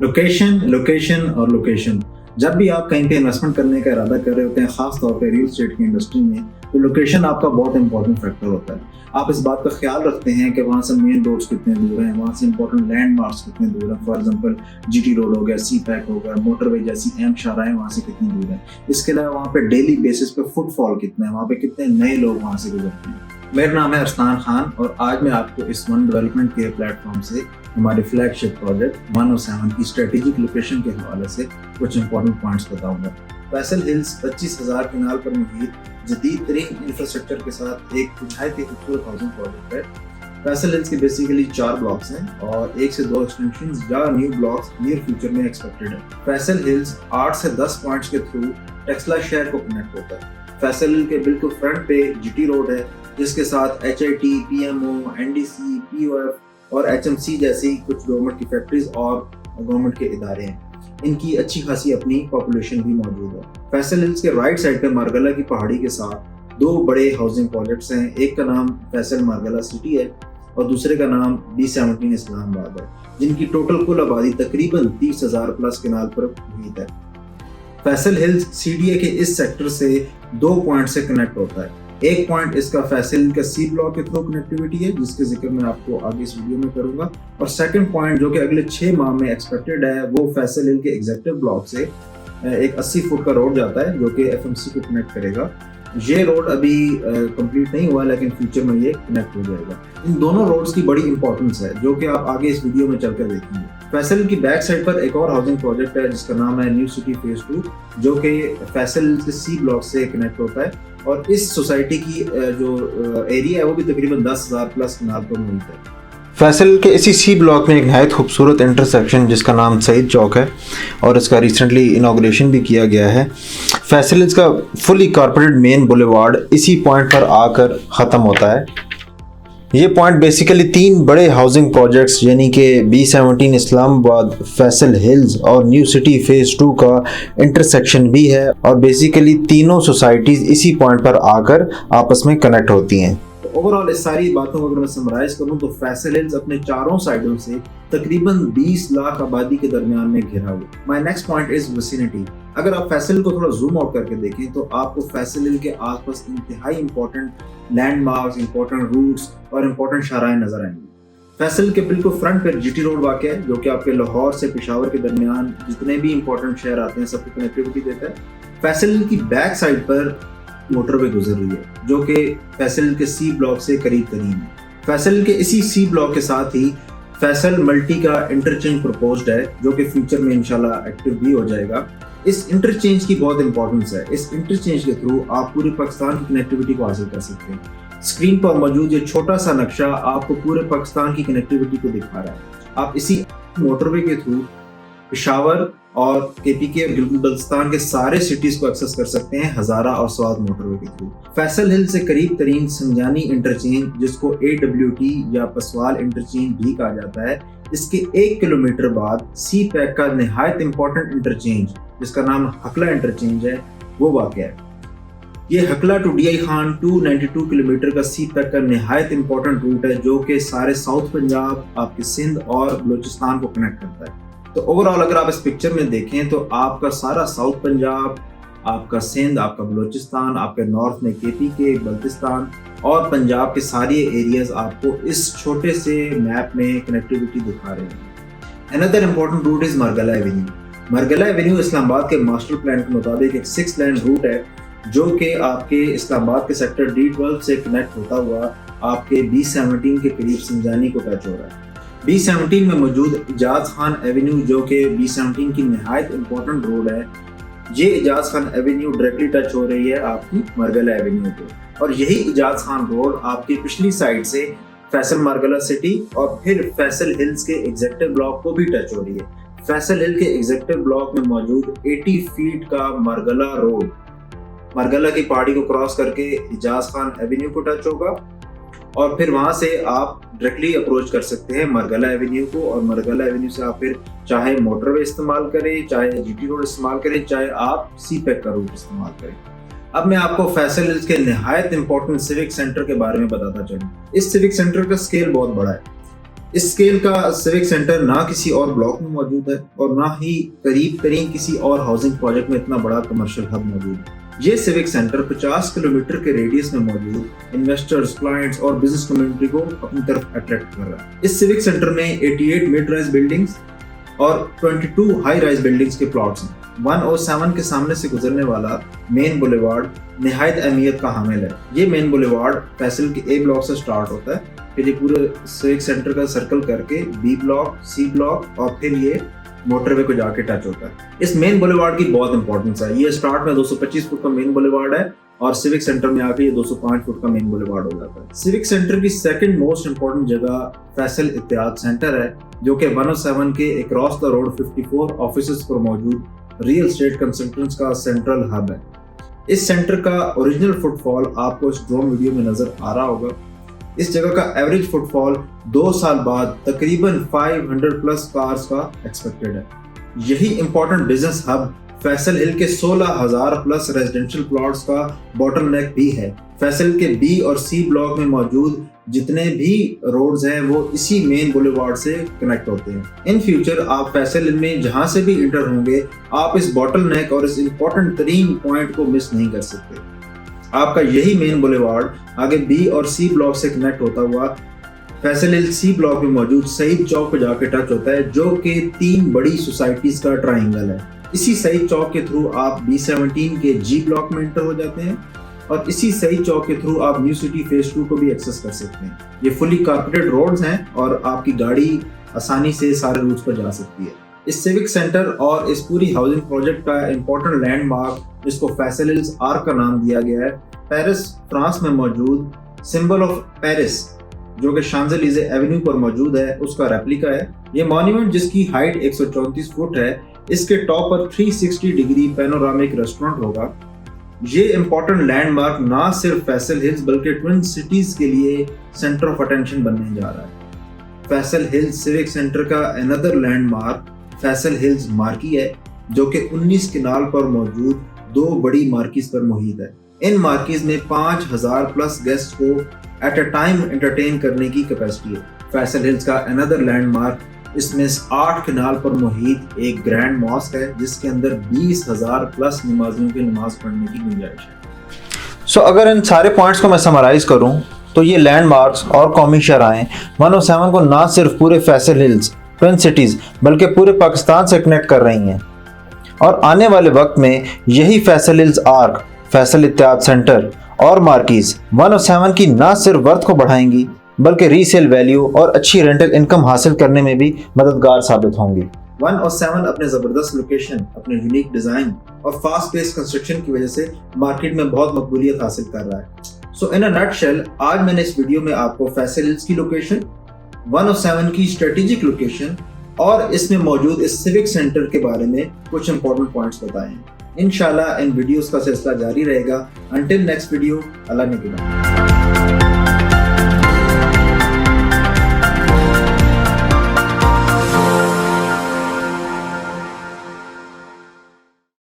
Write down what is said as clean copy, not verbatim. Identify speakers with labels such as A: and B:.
A: Location location और location. जब भी आप कहीं पे इन्वेस्टमेंट करने का इरादा कर रहे होते हैं, खास तौर पे रियल एस्टेट की इंडस्ट्री में, तो लोकेशन आपका बहुत इंपॉर्टेंट फैक्टर होता है। आप इस बात का ख्याल रखते हैं कि वहाँ से मेन रोड्स कितने दूर हैं, वहाँ से इंपॉर्टेंट लैंडमार्क्स कितने दूर हैं। फॉर एग्जांपल जीटी रोड हो गया, सी पैक हो गया, मोटरवे जैसी अहम शाहराहें वहाँ से कितनी दूर हैं। इसके अलावा वहाँ पे डेली बेसिस पे फुटफॉल कितना है, वहाँ पे कितने नए लोग वहाँ से गुजरते हैं। मेरा नाम है अरसलान खान और आज मैं आपको इस वन डेवलपमेंट के प्लेटफॉर्म से हमारे फ्लैगशिप प्रोजेक्ट 107 की स्ट्रेटेजिक लोकेशन के हवाले से कुछ इंपॉर्टेंट पॉइंट्स बताऊंगा। फैसल हिल्स 25,000 कनाल पर मुहित जदीद तरीन इंफ्रास्ट्रक्चर के साथ एक निहायत ही खूबसूरत हाउसिंग प्रोजेक्ट है। फैसल हिल्स के बेसिकली 4 ब्लॉक्स हैं और 1 से 2 एक्सटेंशंस या न्यू ब्लॉक्स नियर फ्यूचर में एक्सपेक्टेड है। फैसल हिल्स 8 से 10 पॉइंट्स के थ्रू टेक्सला शहर को कनेक्ट होता है। फैसल हिल के बिल्कुल फ्रंट पे जीटी रोड है, जिसके साथ HIT, PMO, NDC, POF और HMC जैसी कुछ गवर्नमेंट की फैक्ट्रीज और गवर्नमेंट के इदारे हैं। इनकी अच्छी खासी अपनी पॉपुलेशन भी मौजूद है। फैसल हिल्स के राइट साइड पे मारगला की पहाड़ी के साथ 2 बड़े हाउसिंग प्रोजेक्ट्स हैं। एक का नाम फैसल मारगला सिटी है और दूसरे का नाम B17 इस्लामाबाद है, जिनकी टोटल कुल आबादी तकरीबन 30,000 प्लस कनाल पर मुहित है। फैसल हिल्स CDA के इस सेक्टर से 2 पॉइंट से कनेक्ट होता है। एक पॉइंट इसका फैसल हिल का C ब्लॉक के थ्रू कनेक्टिविटी है, जिसके जिक्र मैं आपको आगे इस वीडियो में करूंगा। और सेकंड पॉइंट जो कि अगले 6 माह में एक्सपेक्टेड है, वो फैसल हिल के एग्जीक्यूटिव ब्लॉक से एक 80 फुट का रोड जाता है जो कि FMC को कनेक्ट करेगा। ये रोड अभी कंप्लीट नहीं हुआ, लेकिन फ्यूचर में ये कनेक्ट हो जाएगा। इन दोनों रोड्स की बड़ी इंपॉर्टेंस है, जो कि आप आगे इस वीडियो में चलकर देखेंगे। फैसल की बैक साइड पर एक और हाउसिंग प्रोजेक्ट है जिसका नाम है न्यू सिटी फेज 2, जो कि फैसल के C ब्लॉक से कनेक्ट होता है। और इस सोसाइटी की जो एरिया है वो भी तकरीबन 10,000 प्लस कनाल पर मुहित है।
B: फैसल के इसी C ब्लॉक में एक नहायत खूबसूरत इंटरसेक्शन जिसका नाम सईद चौक है और इसका रिसेंटली इनॉग्रेशन भी किया गया है। फैसल इसका फुली कॉर्पोरेट मेन बुलेवार्ड इसी पॉइंट पर आकर ख़त्म होता है। ये पॉइंट बेसिकली 3 बड़े हाउसिंग प्रोजेक्ट्स यानी कि B17 इस्लामाबाद, फैसल हिल्स और न्यू सिटी फेज 2 का इंटरसेक्शन भी है और बेसिकली तीनों सोसाइटीज़ इसी पॉइंट पर आकर आपस में कनेक्ट होती हैं।
A: ओवरऑल इस सारी बातों को अगर मैं समराइज करूं तो फैसल हिल्स अपने चारों साइडों से तकरीबन 20 लाख आबादी के दरमियान में घिरा हुआ। My next point is vicinity. अगर आप फैसल को थोड़ा जूम आउट करके देखें तो आपको फैसल हिल के आसपास इंतहाई इंपॉर्टेंट लैंडमार्क्स, इंपॉर्टेंट रूट्स और इंपॉर्टेंट शाहराहें नजर आएंगी। फैसल के बिल्कुल फ्रंट पर जीटी रोड वाक़ है, जो कि आपके लाहौर से पेशावर के दरमियान जितने भी इंपॉर्टेंट शहर आते हैं सबको कनेक्टिविटी देता है। फैसल हिल की बैक साइड पर मोटरवे गुजर रही है, जो कि फैसल के C ब्लॉक से करीब तरीन है। फैसल के इसी C ब्लॉक के साथ ही फैसल मल्टी का इंटरचेंज प्रपोज्ड है, जो कि फ्यूचर में इंशाल्लाह एक्टिव भी हो जाएगा। इस इंटरचेंज की बहुत इंपॉर्टेंस है। इस इंटरचेंज के थ्रू आप पूरे पाकिस्तान की कनेक्टिविटी को हासिल कर सकते हैं। स्क्रीन पर मौजूद ये छोटा सा नक्शा आपको पूरे पाकिस्तान की कनेक्टिविटी को दिखा रहा है। आप इसी मोटरवे के थ्रू पेशावर और KPK और गिलगित बल्तिस्तान के सारे सिटीज को एक्सेस कर सकते हैं हजारा और स्वात मोटरवे के थ्रू। फैसल हिल से करीब तरीन संजानी इंटरचेंज, जिसको AWT या पसवाल इंटरचेंज भी कहा जाता है, इसके 1 किलोमीटर बाद C पैक का निहायत इंपॉर्टेंट इंटरचेंज जिसका नाम हकला इंटरचेंज है, वो वाक़ है। ये हकला टू DI खान 292 किलोमीटर का C पैक का निहायत इंपॉर्टेंट रूट है, जो कि सारे साउथ पंजाब, आपके सिंध और बलूचिस्तान को कनेक्ट करता है। तो ओवरऑल अगर आप इस पिक्चर में देखें तो आपका सारा साउथ पंजाब, आपका सिंध, आपका बलूचिस्तान, आपके नॉर्थ में KPK, बल्तिस्तान और पंजाब के सारे एरियाज आपको इस छोटे से मैप में कनेक्टिविटी दिखा रहे हैं। Another important route is Margalla avenue. Margalla avenue Islamabad के मास्टर प्लान के मुताबिक एक 6 लेन रूट है, जो कि आपके इस्लामाबाद के सेक्टर D12 से कनेक्ट होता हुआ आपके B17 के करीब संजानी को टच हो रहा है। B17 में मौजूद इजाज खान एवेन्यू, जो कि B17 की निहायत इंपॉर्टेंट रोड है, ये Ijaz Khan avenue directly touch हो रही है आपकी मारगला एवेन्यू को। और यही इजाज खान रोड आपकी पिछली साइड से फैसल मारगला सिटी और फिर फैसल हिल्स के एग्जीक्यूटिव ब्लॉक को भी टच हो रही है। फैसल हिल के एग्जीक्यूटिव ब्लॉक में मौजूद 80 फीट का मारगला रोड मारगला की पहाड़ी को क्रॉस करके इजाज खान एवेन्यू को टच होगा और फिर वहां से आप डायरेक्टली अप्रोच कर सकते हैं मारगला एवेन्यू को। और मारगला एवेन्यू से आप फिर चाहे मोटरवे इस्तेमाल करें, चाहे जीटी रोड इस्तेमाल करें, चाहे आप C पैक का रूट इस्तेमाल करें। अब मैं आपको फैसल हिल्स के निहायत इंपॉर्टेंट सिविक सेंटर के बारे में बताता चलूं। इस सिविक सेंटर का स्केल बहुत बड़ा है। इस स्केल का सिविक सेंटर ना किसी और ब्लॉक में मौजूद है और ना ही करीब तरीन किसी और हाउसिंग प्रोजेक्ट में इतना बड़ा कमर्शियल हब मौजूद है। ये सिविक सेंटर 50 किलोमीटर के रेडियस में मौजूद इन्वेस्टर्स, क्लाइंट्स और बिजनेस कम्युनिटी को अपनी तरफ अट्रैक्ट कर रहा है। इस सिविक सेंटर में 88 मिड राइज बिल्डिंग्स और 22 हाई राइज बिल्डिंग्स के प्लॉट्स हैं। 107 के सामने से गुजरने वाला मेन बुलेवार्ड निहायत अहमियत का हामिल है। ये मेन बुलेवार्ड फैसल के ए ब्लॉक से स्टार्ट होता है, फिर ये पूरे सिविक सेंटर का सर्कल करके बी ब्लॉक, सी ब्लॉक और फिर ये मोटरवे को जाके टच होता है। इस मेन बुलेवार्ड की बहुत इंपॉर्टेंस है। ये स्टार्ट में 225 फुट का मेन बुलेवार्ड है और सिविक सेंटर में आके ये 205 फुट का मेन बुलेवार्ड हो जाता है। सिविक सेंटर की सेकंड मोस्ट इंपॉर्टेंट जगह फैसल इत्तेहाद सेंटर है, जो कि 107 के अक्रॉस द रोड 54 ऑफिसेज पर मौजूद रियल एस्टेट कंसल्टेंट्स का सेंट्रल हब है। इस सेंटर का ओरिजिनल फुटफॉल आपको इस ड्रोन वीडियो में नजर आ रहा होगा। इस जगह का एवरेज फुटफॉल 2 साल बाद तकरीबन 500 प्लस कार्स का एक्सपेक्टेड है। यही इंपॉर्टेंट बिजनेस हब फैसल हिल के 16,000 प्लस रेजिडेंशियल प्लॉट्स का बॉटलनेक भी है। फैसल के बी और सी ब्लॉक में मौजूद जितने भी रोड्स हैं वो इसी मेन बुलेवार्ड से कनेक्ट होते हैं। इन फ्यूचर आप फैसल हिल में जहां से भी इंटर होंगे, आप इस बॉटलनेक और इस इंपॉर्टेंट तरीन पॉइंट को मिस नहीं कर सकते। आपका यही मेन बुलेवार्ड आगे बी और सी ब्लॉक से कनेक्ट होता हुआ फैसल हिल सी ब्लॉक में मौजूद सईद चौक पर जाके टच होता है, जो कि 3 बड़ी सोसाइटीज का ट्राइंगल है। इसी सईद चौक के थ्रू आप B17 के जी ब्लॉक में एंटर हो जाते हैं और इसी सईद चौक के थ्रू आप न्यू सिटी फेज 2 को भी एक्सेस कर सकते हैं। ये फुली कारपेटेड रोड्स हैं और आपकी गाड़ी आसानी से सारे रूट्स पर जा सकती है। इस सिविक सेंटर और इस पूरी हाउसिंग प्रोजेक्ट का इंपॉर्टेंट लैंडमार्क, जिसको फैसल हिल्स आर्क का नाम दिया गया है, पेरिस फ्रांस में मौजूद सिंबल ऑफ पेरिस, जो कि शांज़ेलिज़े एवेन्यू पर मौजूद है, उसका रेप्लिका है। ये मॉन्यूमेंट, जिसकी हाइट 134 फुट है, इसके टॉप पर 360 डिग्री पैनोरामिक रेस्टोरेंट होगा। ये इंपॉर्टेंट लैंडमार्क ना सिर्फ फैसल हिल्स बल्कि ट्विन सिटीज के लिए सेंटर ऑफ अटेंशन बनने जा रहा है। फैसल हिल्स सिविक सेंटर का another landmark Faisal hills marquee है, जो कि 19 किनाल पर मौजूद 2 बड़ी मार्कीज पर मुहित है। इन मार्कीज में 5000 प्लस गेस्ट को एट अ टाइम एंटरटेन करने की कैपेसिटी है। फैसल हिल्स का अनदर लैंडमार्क, इसमें 8 किनाल पर मुहित एक ग्रैंड मॉस्क है, जिसके अंदर 20,000 प्लस नमाजियों की नमाज पढ़ने की गुंजाइश है।
B: सो अगर इन सारे पॉइंट्स को मैं समराइज करूं तो ये लैंडमार्क्स और कौमी शराएं 107 को ना सिर्फ पूरे फैसल हिल्स, ट्विन सिटीज बल्कि पूरे पाकिस्तान से कनेक्ट कर रही हैं और आने वाले वक्त में यही फैसल हिल्स आर्क, फैसल इत्तेहाद सेंटर और मार्कीज 107 की ना सिर्फ वर्थ को बढ़ाएंगी बल्कि रीसेल वैल्यू और अच्छी रेंटल इनकम हासिल करने में भी मददगार साबित होंगी।
A: 107 अपने जबरदस्त लोकेशन, अपने यूनिक डिजाइन और फास्ट पेस कंस्ट्रक्शन की वजह से मार्केट में बहुत मकबूलियत हासिल कर रहा है। सो इन अ नटशेल, आज मैंने इस वीडियो में आपको फैसल हिल्स की लोकेशन, 107 की स्ट्रेटेजिक लोकेशन और इसमें मौजूद इस सिविक सेंटर के बारे में कुछ इंपॉर्टेंट पॉइंट्स बताए हैं। इंशाल्लाह इन वीडियोस का सिलसिला जारी रहेगा। अंटिल नेक्स्ट वीडियो, अल्लाह ने